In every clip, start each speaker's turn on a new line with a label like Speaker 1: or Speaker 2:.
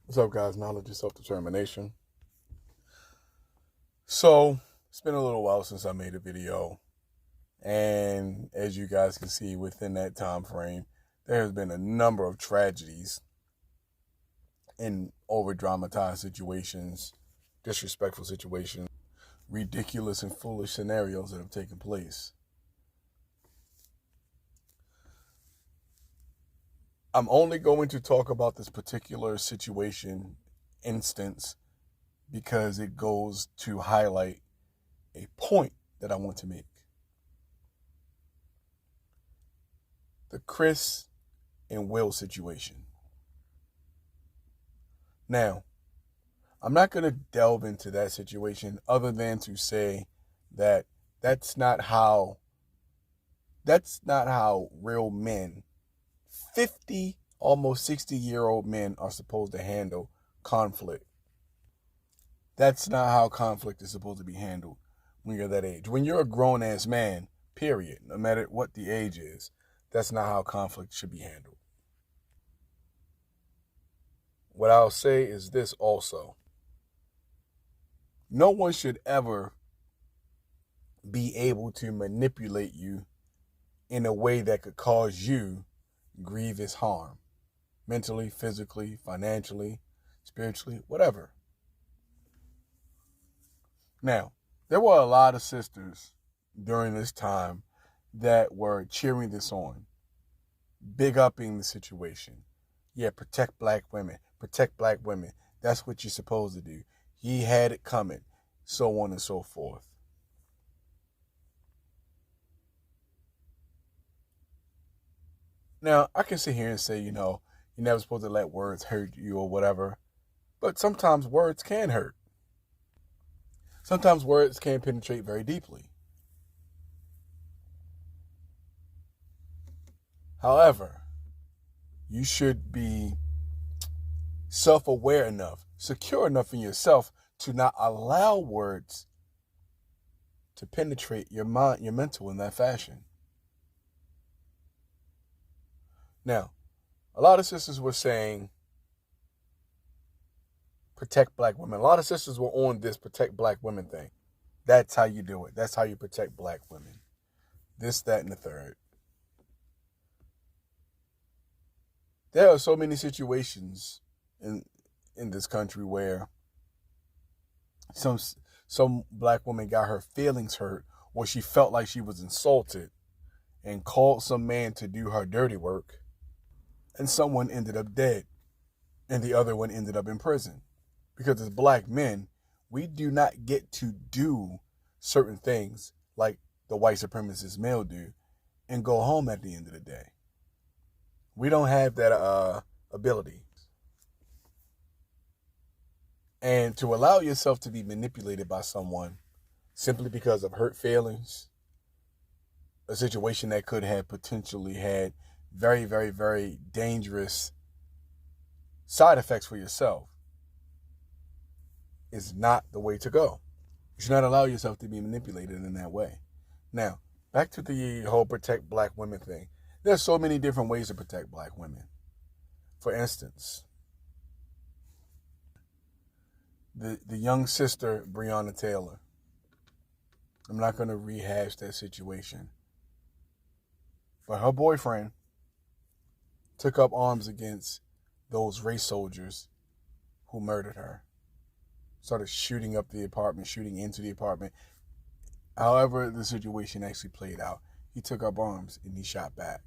Speaker 1: What's up, guys? Knowledge is self-determination. So, it's been a little while since I made a video. And as you guys can see within that time frame, there has been a number of tragedies and over-dramatized situations, disrespectful situations, ridiculous and foolish scenarios that have taken place. I'm only going to talk about this particular instance, because it goes to highlight a point that I want to make. The Chris and Will situation. Now, I'm not going to delve into that situation other than to say that that's not how real men, 50, almost 60-year-old men, are supposed to handle conflict. That's not how conflict is supposed to be handled when you're that age. When you're a grown-ass man, period, no matter what the age is, that's not how conflict should be handled. What I'll say is this also. No one should ever be able to manipulate you in a way that could cause you grievous harm. Mentally, physically, financially, spiritually, whatever. Now, there were a lot of sisters during this time that were cheering this on, big upping the situation. Yeah, protect black women. Protect black women. That's what you're supposed to do. He had it coming, so on and so forth. Now, I can sit here and say, you're never supposed to let words hurt you or whatever, but sometimes words can hurt. Sometimes words can penetrate very deeply. However, you should be self-aware enough, secure enough in yourself to not allow words to penetrate your mind, your mental in that fashion. Now, a lot of sisters were saying, protect black women. A lot of sisters were on this protect black women thing. That's how you do it. That's how you protect black women. This, that, and the third. There are so many situations in this country where some black woman got her feelings hurt, or she felt like she was insulted and called some man to do her dirty work, and someone ended up dead and the other one ended up in prison. Because as black men, we do not get to do certain things like the white supremacist male do and go home at the end of the day. We don't have that ability. And to allow yourself to be manipulated by someone simply because of hurt feelings, a situation that could have potentially had very, very, very dangerous side effects for yourself, is not the way to go. You should not allow yourself to be manipulated in that way. Now, back to the whole protect black women thing. There's so many different ways to protect black women. For instance, the young sister, Breonna Taylor. I'm not going to rehash that situation. But her boyfriend took up arms against those race soldiers who murdered her. Started shooting up the apartment, shooting into the apartment. However the situation actually played out, he took up arms and he shot back.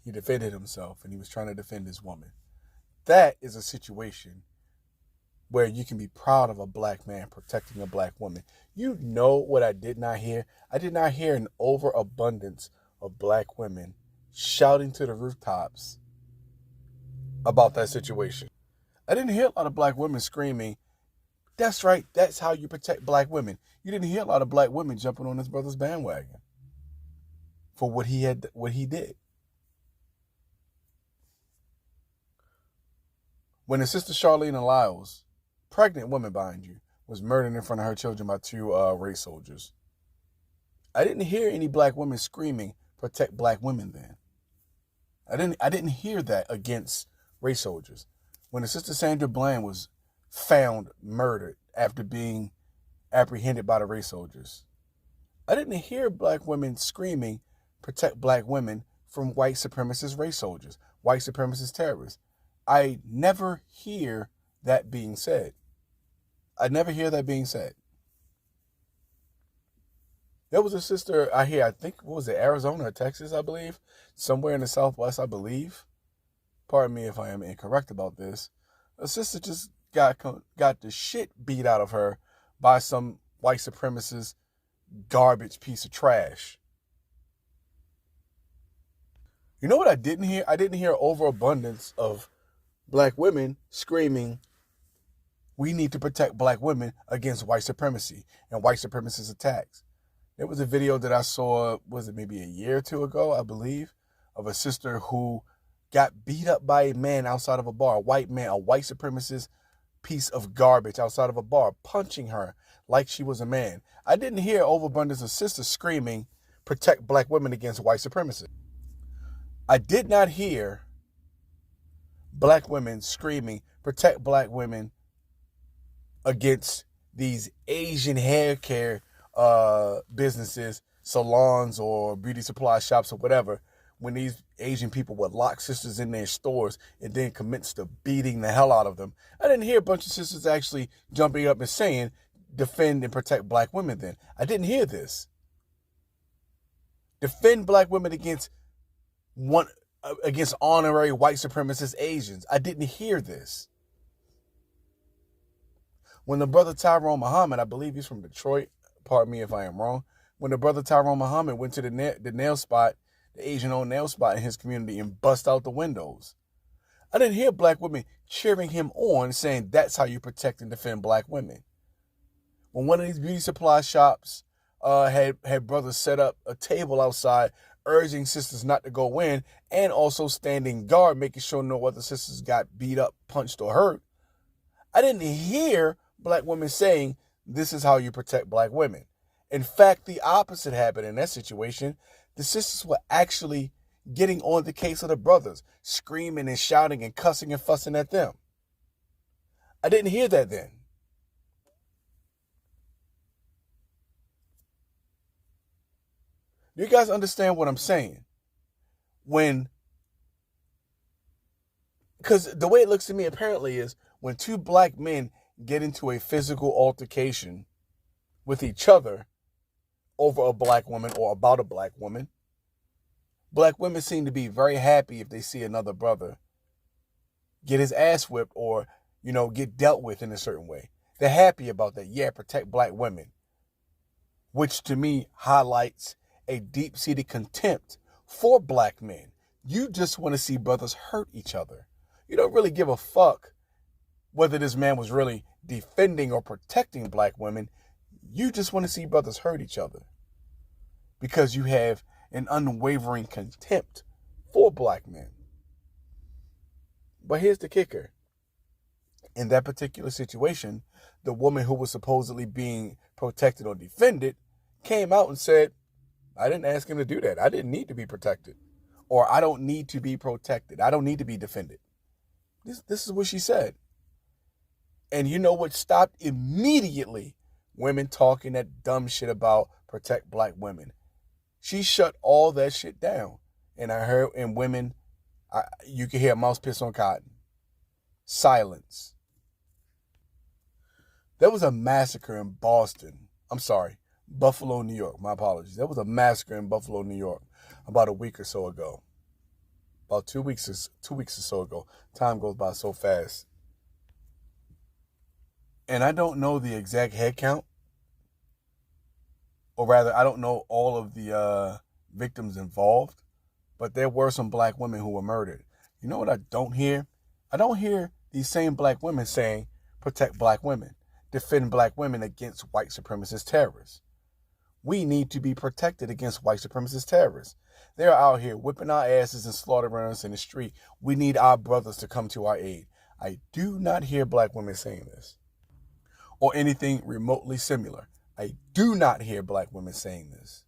Speaker 1: He defended himself and he was trying to defend his woman. That is a situation where you can be proud of a black man protecting a black woman. You know what I did not hear? I did not hear an overabundance of black women shouting to the rooftops about that situation. I didn't hear a lot of black women screaming, that's right, that's how you protect black women. You didn't hear a lot of black women jumping on his brother's bandwagon for what he did. When his sister Charlene Lyles, pregnant woman behind you, was murdered in front of her children by two race soldiers, I didn't hear any black women screaming, protect black women then. I didn't hear that against race soldiers. When the sister Sandra Bland was found murdered after being apprehended by the race soldiers, I didn't hear black women screaming, protect black women from white supremacist race soldiers, white supremacist terrorists. I never hear that being said. I never hear that being said. There was a sister I hear, I think, what was it, Arizona or Texas, I believe? Somewhere in the Southwest, I believe. Pardon me if I am incorrect about this. A sister just got the shit beat out of her by some white supremacist garbage piece of trash. You know what I didn't hear? I didn't hear overabundance of black women screaming, we need to protect black women against white supremacy and white supremacist attacks. There was a video that I saw, was it maybe a year or two ago, I believe, of a sister who got beat up by a man outside of a bar, a white man, a white supremacist piece of garbage outside of a bar, punching her like she was a man. I didn't hear overabundance of sisters screaming, protect black women against white supremacy. I did not hear black women screaming, protect black women against these Asian hair care businesses, salons or beauty supply shops or whatever, when these Asian people would lock sisters in their stores and then commence to beating the hell out of them. I didn't hear a bunch of sisters actually jumping up and saying, defend and protect black women then. I didn't hear this. Defend black women against honorary white supremacist Asians. I didn't hear this. When the brother Tyrone Muhammad, I believe he's from Detroit, pardon me if I am wrong, when the brother Tyrone Muhammad went to the nail spot, the Asian-owned nail spot in his community, and bust out the windows, I didn't hear black women cheering him on, saying that's how you protect and defend black women. When one of these beauty supply shops had brothers set up a table outside, urging sisters not to go in, and also standing guard, making sure no other sisters got beat up, punched, or hurt, I didn't hear black women saying, this is how you protect black women. In fact, the opposite happened in that situation. The sisters were actually getting on the case of the brothers, screaming and shouting and cussing and fussing at them. I didn't hear that then. Do you guys understand what I'm saying? Because the way it looks to me apparently is when two black men get into a physical altercation with each other over a black woman or about a black women seem to be very happy if they see another brother get his ass whipped or, get dealt with in a certain way. They're happy about that. Yeah, protect black women. Which to me highlights a deep-seated contempt for black men. You just want to see brothers hurt each other. You don't really give a fuck whether this man was really defending or protecting black women. You just want to see brothers hurt each other because you have an unwavering contempt for black men. But here's the kicker. In that particular situation, the woman who was supposedly being protected or defended came out and said, I didn't ask him to do that. I didn't need to be protected. Or I don't need to be protected. I don't need to be defended. This is what she said. And you know what stopped immediately? Women talking that dumb shit about protect black women. She shut all that shit down. And I heard in women, you can hear a mouse piss on cotton. Silence. There was a massacre in Buffalo, New York. My apologies. There was a massacre in Buffalo, New York about a week or so ago. About 2 weeks or so ago. Time goes by so fast. And I don't know the exact head count. Or rather, I don't know all of the victims involved. But there were some black women who were murdered. You know what I don't hear? I don't hear these same black women saying, protect black women. Defend black women against white supremacist terrorists. We need to be protected against white supremacist terrorists. They're out here whipping our asses and slaughtering us in the street. We need our brothers to come to our aid. I do not hear black women saying this. Or anything remotely similar. I do not hear black women saying this.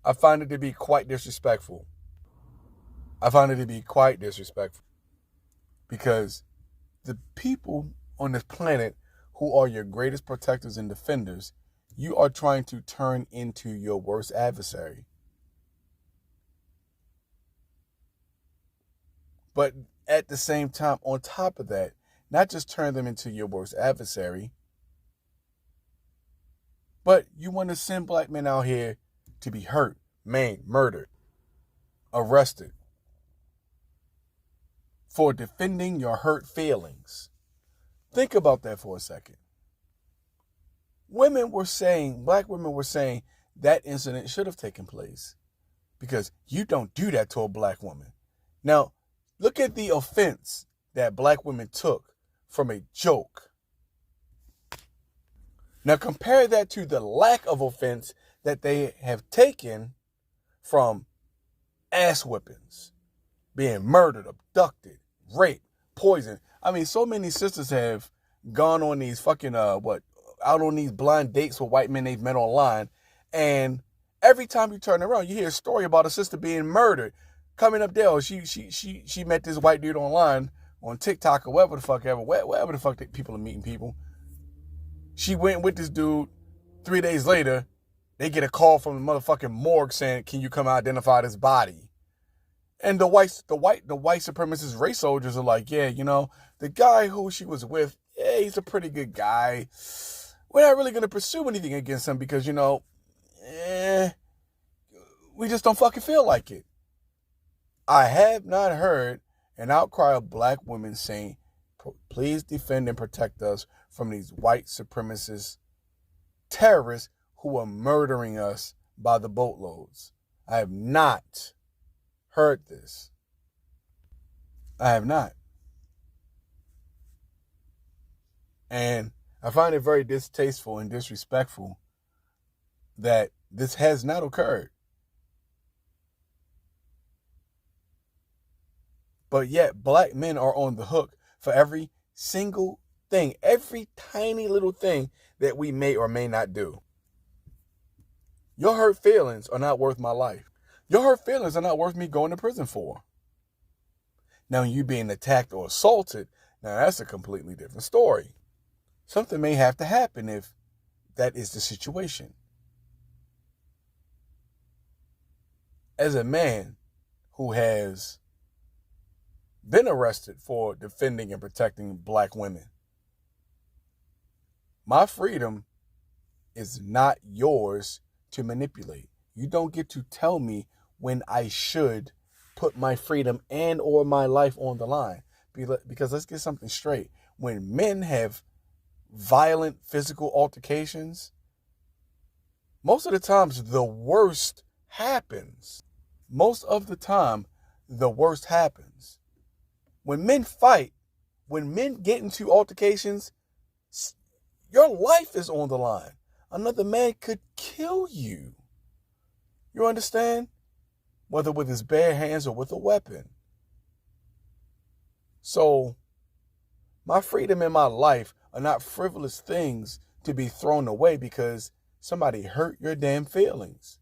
Speaker 1: I find it to be quite disrespectful. I find it to be quite disrespectful because the people on this planet who are your greatest protectors and defenders, you are trying to turn into your worst adversary. But at the same time, on top of that, not just turn them into your worst adversary, but you want to send black men out here to be hurt, maimed, murdered, arrested for defending your hurt feelings. Think about that for a second. Black women were saying that incident should have taken place because you don't do that to a black woman. Now, look at the offense that black women took from a joke. Now compare that to the lack of offense that they have taken from ass whippings, being murdered, abducted, raped, poisoned. I mean, so many sisters have gone on these fucking out on these blind dates with white men they've met online, and every time you turn around, you hear a story about a sister being murdered. Coming up there, she met this white dude online on TikTok or wherever the fuck people are meeting people. She went with this dude. 3 days later, they get a call from the motherfucking morgue saying, "Can you come identify this body?" And the white supremacist race soldiers are like, "Yeah, the guy who she was with, yeah, he's a pretty good guy. We're not really going to pursue anything against him because, we just don't fucking feel like it." I have not heard an outcry of black women saying, "Please defend and protect us from these white supremacist terrorists who are murdering us by the boatloads." I have not heard this. I have not. And I find it very distasteful and disrespectful that this has not occurred. But yet, black men are on the hook for every single thing, every tiny little thing that we may or may not do. Your hurt feelings are not worth my life. Your hurt feelings are not worth me going to prison for. Now, you being attacked or assaulted, now that's a completely different story. Something may have to happen if that is the situation. As a man who has been arrested for defending and protecting black women, my freedom is not yours to manipulate. You don't get to tell me when I should put my freedom and or my life on the line. Because let's get something straight. When men have violent physical altercations, most of the times the worst happens. Most of the time, the worst happens. When men fight, when men get into altercations, your life is on the line. Another man could kill you. You understand? Whether with his bare hands or with a weapon. So, my freedom and my life are not frivolous things to be thrown away because somebody hurt your damn feelings.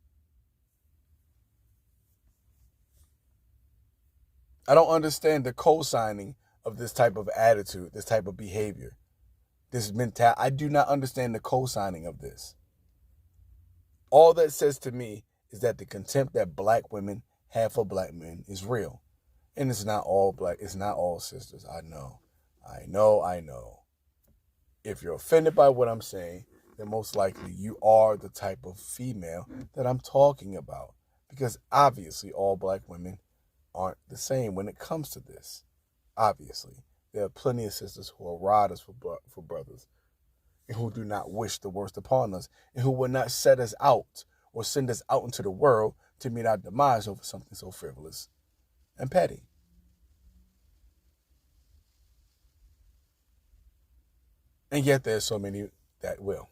Speaker 1: I don't understand the co-signing of this type of attitude, this type of behavior, this mentality. I do not understand the co-signing of this. All that says to me is that the contempt that black women have for black men is real. And it's not all black, it's not all sisters. I know. If you're offended by what I'm saying, then most likely you are the type of female that I'm talking about. Because obviously all black women aren't the same when it comes to this. Obviously, there are plenty of sisters who are riders for brothers and who do not wish the worst upon us and who will not set us out or send us out into the world to meet our demise over something so frivolous and petty. And yet there's so many that will.